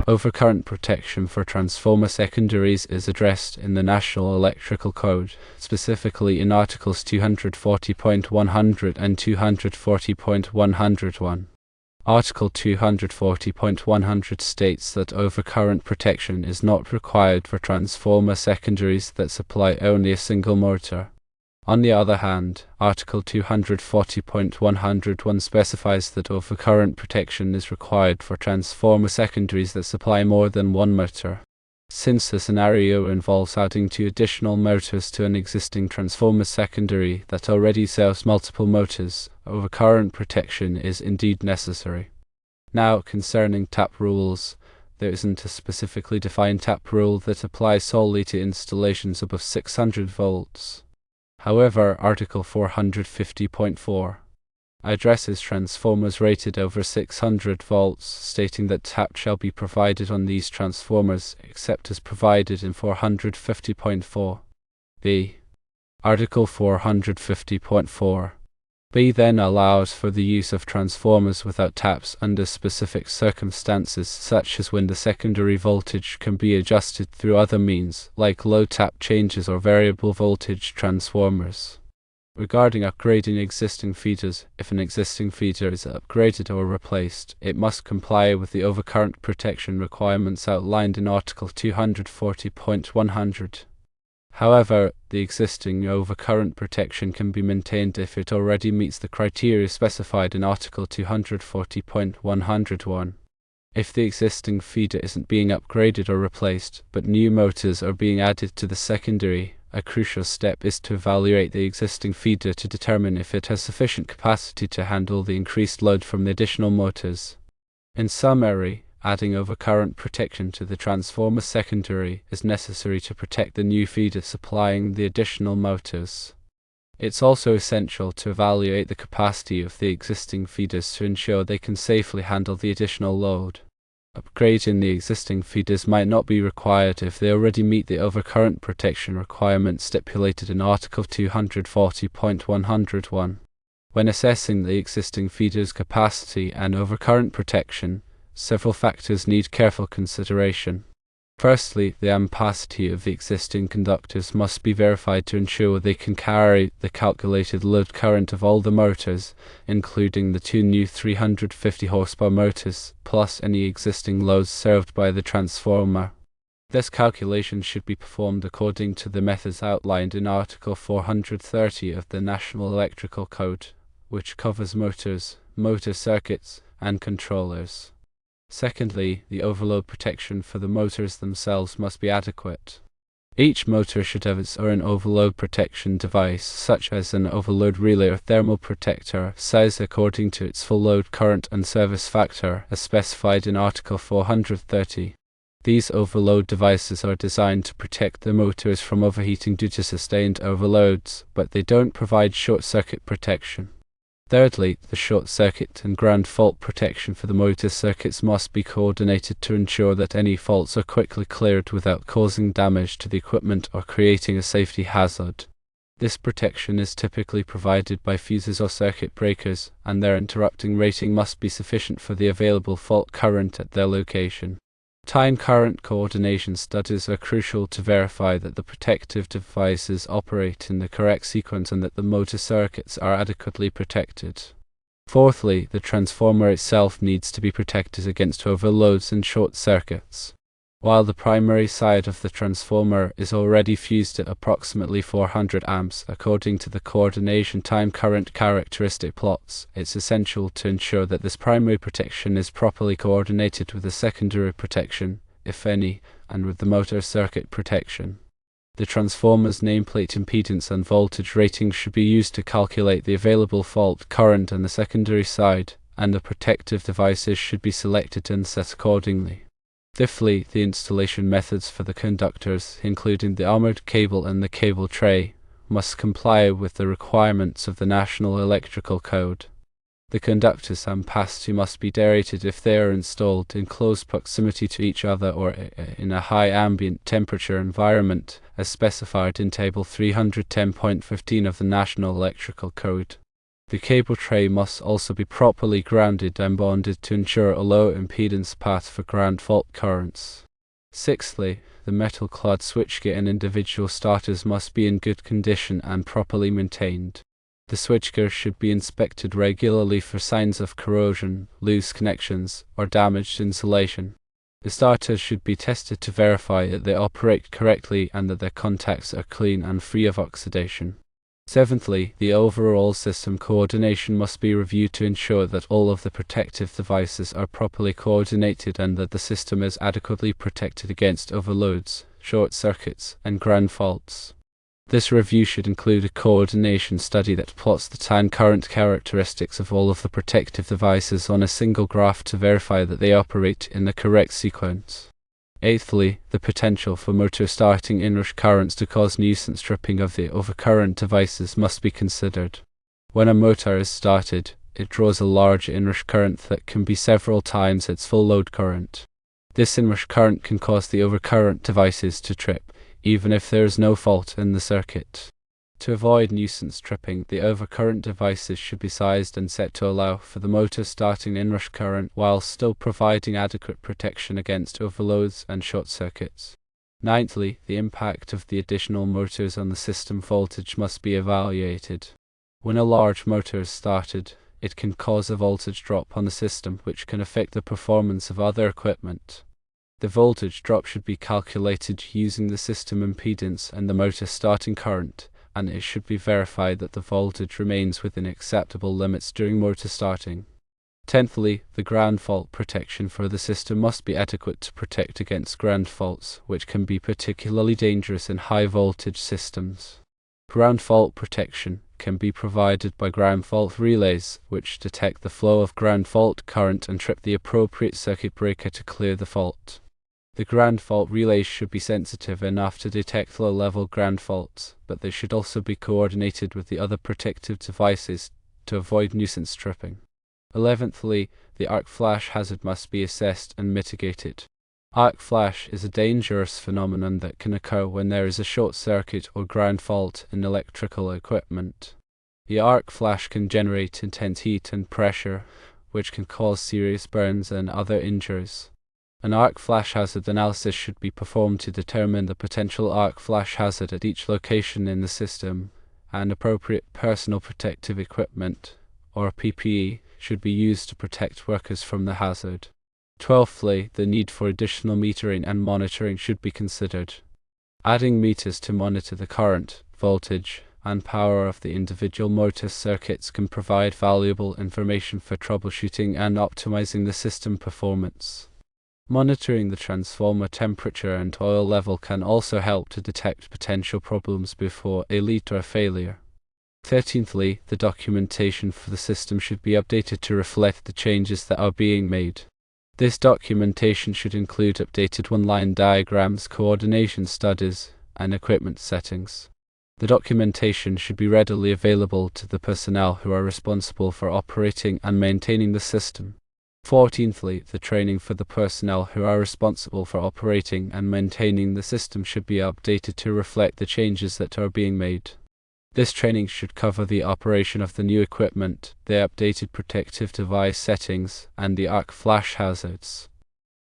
Overcurrent protection for transformer secondaries is addressed in the National Electrical Code, specifically in Articles 240.100 and 240.101. Article 240.100 states that overcurrent protection is not required for transformer secondaries that supply only a single motor. On the other hand, Article 240.101 specifies that overcurrent protection is required for transformer secondaries that supply more than one motor. Since the scenario involves adding two additional motors to an existing transformer secondary that already serves multiple motors, overcurrent protection is indeed necessary. Now, concerning tap rules, there isn't a specifically defined tap rule that applies solely to installations above 600 volts. However, Article 450.4 addresses transformers rated over 600 volts, stating that tap shall be provided on these transformers except as provided in 450.4 b. Article 450.4 b then allows for the use of transformers without taps under specific circumstances, such as when the secondary voltage can be adjusted through other means, like low tap changes or variable voltage transformers. Regarding upgrading existing feeders, if an existing feeder is upgraded or replaced, it must comply with the overcurrent protection requirements outlined in Article 240.100. However, the existing overcurrent protection can be maintained if it already meets the criteria specified in Article 240.101. If the existing feeder isn't being upgraded or replaced, but new motors are being added to the secondary, a crucial step is to evaluate the existing feeder to determine if it has sufficient capacity to handle the increased load from the additional motors. In summary, adding overcurrent protection to the transformer secondary is necessary to protect the new feeder supplying the additional motors. It's also essential to evaluate the capacity of the existing feeders to ensure they can safely handle the additional load. Upgrading the existing feeders might not be required if they already meet the overcurrent protection requirements stipulated in Article 240.101. When assessing the existing feeder's capacity and overcurrent protection, several factors need careful consideration. Firstly, the ampacity of the existing conductors must be verified to ensure they can carry the calculated load current of all the motors, including the two new 350 horsepower motors, plus any existing loads served by the transformer. This calculation should be performed according to the methods outlined in Article 430 of the National Electrical Code, which covers motors, motor circuits, and controllers. Secondly, the overload protection for the motors themselves must be adequate. Each motor should have its own overload protection device, such as an overload relay or thermal protector, sized according to its full load current and service factor, as specified in Article 430. These overload devices are designed to protect the motors from overheating due to sustained overloads, but they don't provide short-circuit protection. Thirdly, the short-circuit and ground fault protection for the motor circuits must be coordinated to ensure that any faults are quickly cleared without causing damage to the equipment or creating a safety hazard. This protection is typically provided by fuses or circuit breakers, and their interrupting rating must be sufficient for the available fault current at their location. Time current coordination studies are crucial to verify that the protective devices operate in the correct sequence and that the motor circuits are adequately protected. Fourthly, the transformer itself needs to be protected against overloads and short circuits. While the primary side of the transformer is already fused at approximately 400 amps according to the coordination time current characteristic plots, it's essential to ensure that this primary protection is properly coordinated with the secondary protection, if any, and with the motor circuit protection. The transformer's nameplate impedance and voltage rating should be used to calculate the available fault current on the secondary side, and the protective devices should be selected and set accordingly. Fifthly, the installation methods for the conductors, including the armored cable and the cable tray, must comply with the requirements of the National Electrical Code. The conductors' ampacity must be derated if they are installed in close proximity to each other or in a high ambient temperature environment, as specified in Table 310.15 of the National Electrical Code. The cable tray must also be properly grounded and bonded to ensure a low impedance path for ground fault currents. Sixthly, the metal-clad switchgear and individual starters must be in good condition and properly maintained. The switchgear should be inspected regularly for signs of corrosion, loose connections, or damaged insulation. The starters should be tested to verify that they operate correctly and that their contacts are clean and free of oxidation. Seventhly, the overall system coordination must be reviewed to ensure that all of the protective devices are properly coordinated and that the system is adequately protected against overloads, short circuits, and ground faults. This review should include a coordination study that plots the time current characteristics of all of the protective devices on a single graph to verify that they operate in the correct sequence. Eighthly, the potential for motor starting inrush currents to cause nuisance tripping of the overcurrent devices must be considered. When a motor is started, it draws a large inrush current that can be several times its full load current. This inrush current can cause the overcurrent devices to trip, even if there is no fault in the circuit. To avoid nuisance tripping, the overcurrent devices should be sized and set to allow for the motor starting inrush current while still providing adequate protection against overloads and short circuits. Ninthly, the impact of the additional motors on the system voltage must be evaluated. When a large motor is started, it can cause a voltage drop on the system which can affect the performance of other equipment. The voltage drop should be calculated using the system impedance and the motor starting current, and it should be verified that the voltage remains within acceptable limits during motor starting. Tenthly, the ground fault protection for the system must be adequate to protect against ground faults, which can be particularly dangerous in high voltage systems. Ground fault protection can be provided by ground fault relays, which detect the flow of ground fault current and trip the appropriate circuit breaker to clear the fault. The ground fault relays should be sensitive enough to detect low-level ground faults, but they should also be coordinated with the other protective devices to avoid nuisance tripping. 11thly, the arc flash hazard must be assessed and mitigated. Arc flash is a dangerous phenomenon that can occur when there is a short circuit or ground fault in electrical equipment. The arc flash can generate intense heat and pressure, which can cause serious burns and other injuries. An arc flash hazard analysis should be performed to determine the potential arc flash hazard at each location in the system, and appropriate personal protective equipment, or PPE, should be used to protect workers from the hazard. 12thly, the need for additional metering and monitoring should be considered. Adding meters to monitor the current, voltage, and power of the individual motor circuits can provide valuable information for troubleshooting and optimizing the system performance. Monitoring the transformer temperature and oil level can also help to detect potential problems before they lead to a failure. 13thly, the documentation for the system should be updated to reflect the changes that are being made. This documentation should include updated one-line diagrams, coordination studies, and equipment settings. The documentation should be readily available to the personnel who are responsible for operating and maintaining the system. 14thly, the training for the personnel who are responsible for operating and maintaining the system should be updated to reflect the changes that are being made. This training should cover the operation of the new equipment, the updated protective device settings, and the arc flash hazards.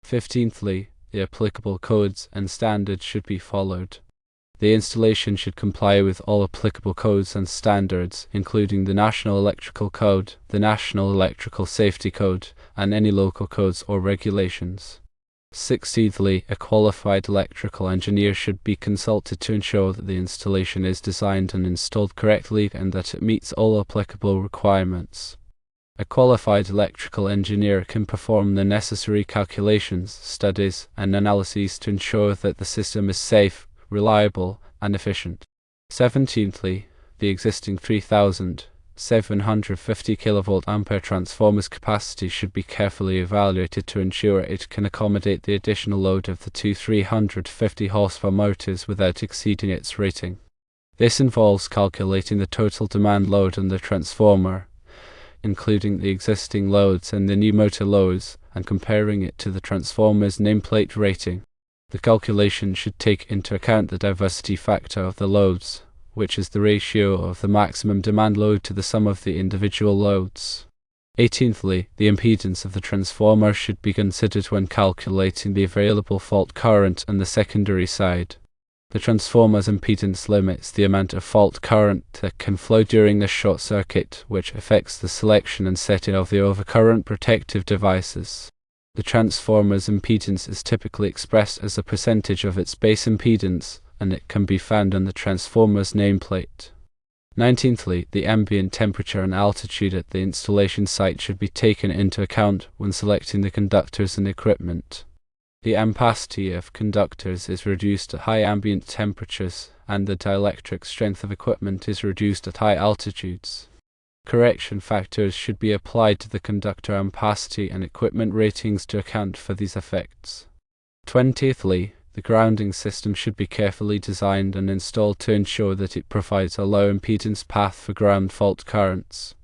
15thly, the applicable codes and standards should be followed. The installation should comply with all applicable codes and standards, including the National Electrical Code, the National Electrical Safety Code, and any local codes or regulations. 16thly, a qualified electrical engineer should be consulted to ensure that the installation is designed and installed correctly and that it meets all applicable requirements. A qualified electrical engineer can perform the necessary calculations, studies, and analyses to ensure that the system is safe, reliable, and efficient. 17thly, the existing 3,750 kV transformer's capacity should be carefully evaluated to ensure it can accommodate the additional load of the two 350 horsepower motors without exceeding its rating. This involves calculating the total demand load on the transformer, including the existing loads and the new motor loads, and comparing it to the transformer's nameplate rating. The calculation should take into account the diversity factor of the loads, which is the ratio of the maximum demand load to the sum of the individual loads. 18thly, the impedance of the transformer should be considered when calculating the available fault current on the secondary side. The transformer's impedance limits the amount of fault current that can flow during this short circuit, which affects the selection and setting of the overcurrent protective devices. The transformer's impedance is typically expressed as a percentage of its base impedance, and it can be found on the transformer's nameplate. 19thly, the ambient temperature and altitude at the installation site should be taken into account when selecting the conductors and equipment. The ampacity of conductors is reduced at high ambient temperatures, and the dielectric strength of equipment is reduced at high altitudes. Correction factors should be applied to the conductor ampacity and equipment ratings to account for these effects. 20thly, the grounding system should be carefully designed and installed to ensure that it provides a low impedance path for ground fault currents.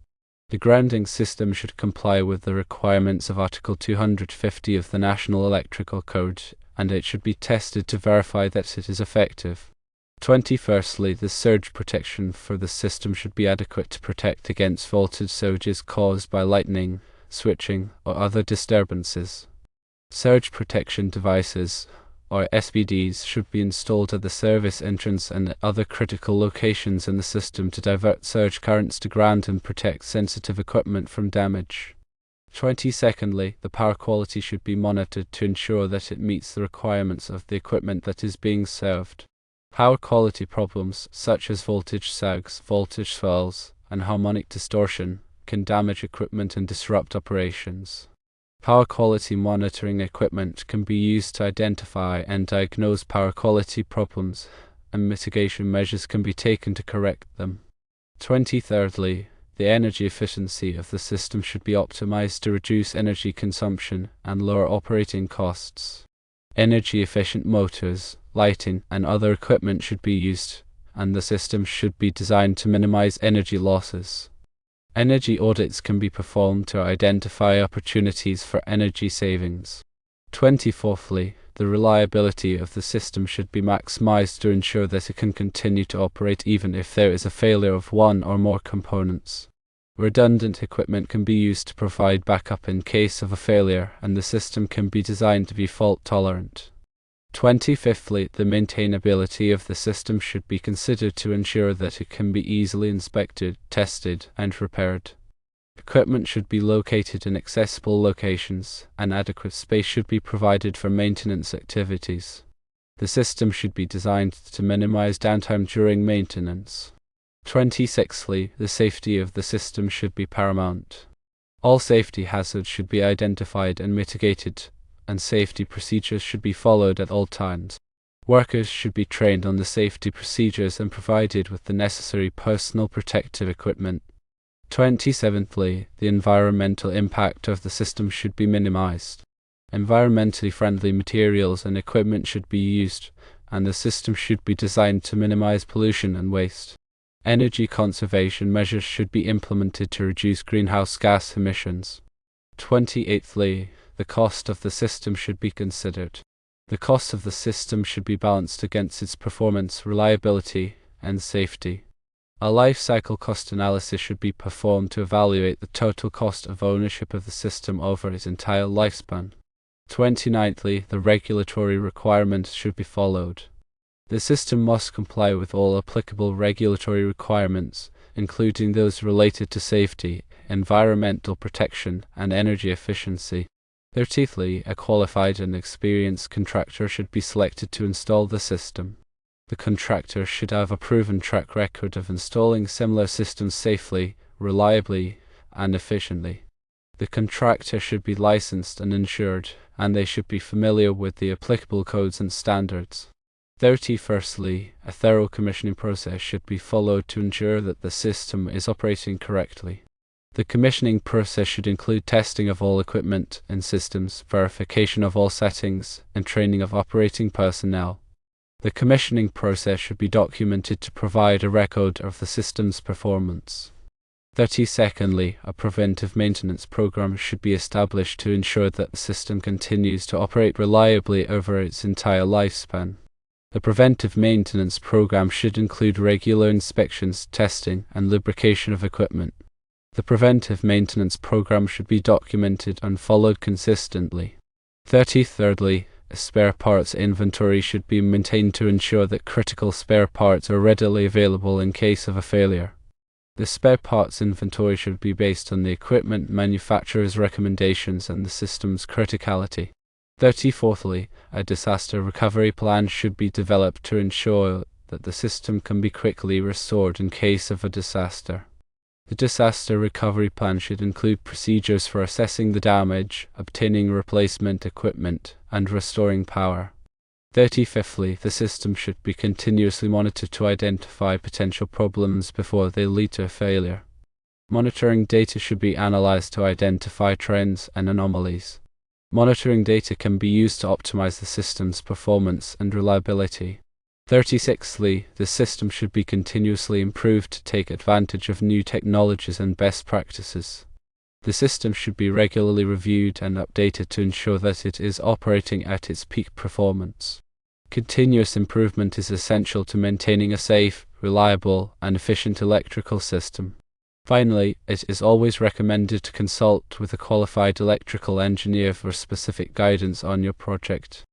The grounding system should comply with the requirements of Article 250 of the National Electrical Code, and it should be tested to verify that it is effective. 21stly, the surge protection for the system should be adequate to protect against voltage surges caused by lightning, switching, or other disturbances. Surge protection devices, or SPDs, should be installed at the service entrance and at other critical locations in the system to divert surge currents to ground and protect sensitive equipment from damage. 22ndly, the power quality should be monitored to ensure that it meets the requirements of the equipment that is being served. Power quality problems, such as voltage sags, voltage swells, and harmonic distortion, can damage equipment and disrupt operations. Power quality monitoring equipment can be used to identify and diagnose power quality problems, and mitigation measures can be taken to correct them. 23rdly, the energy efficiency of the system should be optimized to reduce energy consumption and lower operating costs. Energy-efficient motors, lighting, and other equipment should be used, and the system should be designed to minimize energy losses. Energy audits can be performed to identify opportunities for energy savings. 24thly, the reliability of the system should be maximized to ensure that it can continue to operate even if there is a failure of one or more components. Redundant equipment can be used to provide backup in case of a failure, and the system can be designed to be fault-tolerant. 25thly, the maintainability of the system should be considered to ensure that it can be easily inspected, tested, and repaired. Equipment should be located in accessible locations, and adequate space should be provided for maintenance activities. The system should be designed to minimize downtime during maintenance. 26thly, the safety of the system should be paramount. All safety hazards should be identified and mitigated, and safety procedures should be followed at all times. Workers should be trained on the safety procedures and provided with the necessary personal protective equipment. 27thly, the environmental impact of the system should be minimized. Environmentally friendly materials and equipment should be used, and the system should be designed to minimize pollution and waste. Energy conservation measures should be implemented to reduce greenhouse gas emissions. 28thly, the cost of the system should be considered. The cost of the system should be balanced against its performance, reliability, and safety. A life cycle cost analysis should be performed to evaluate the total cost of ownership of the system over its entire lifespan. 29thly, the regulatory requirements should be followed. The system must comply with all applicable regulatory requirements, including those related to safety, environmental protection, and energy efficiency. 30thly, a qualified and experienced contractor should be selected to install the system. The contractor should have a proven track record of installing similar systems safely, reliably, and efficiently. The contractor should be licensed and insured, and they should be familiar with the applicable codes and standards. 31stly, a thorough commissioning process should be followed to ensure that the system is operating correctly. The commissioning process should include testing of all equipment and systems, verification of all settings, and training of operating personnel. The commissioning process should be documented to provide a record of the system's performance. 32ndly, a preventive maintenance program should be established to ensure that the system continues to operate reliably over its entire lifespan. The preventive maintenance program should include regular inspections, testing, and lubrication of equipment. The preventive maintenance program should be documented and followed consistently. Thirdly, a spare parts inventory should be maintained to ensure that critical spare parts are readily available in case of a failure. The spare parts inventory should be based on the equipment manufacturer's recommendations and the system's criticality. Fourthly, a disaster recovery plan should be developed to ensure that the system can be quickly restored in case of a disaster. The disaster recovery plan should include procedures for assessing the damage, obtaining replacement equipment, and restoring power. Fifthly, the system should be continuously monitored to identify potential problems before they lead to a failure. Monitoring data should be analyzed to identify trends and anomalies. Monitoring data can be used to optimize the system's performance and reliability. Sixthly, the system should be continuously improved to take advantage of new technologies and best practices. The system should be regularly reviewed and updated to ensure that it is operating at its peak performance. Continuous improvement is essential to maintaining a safe, reliable, and efficient electrical system. Finally, it is always recommended to consult with a qualified electrical engineer for specific guidance on your project.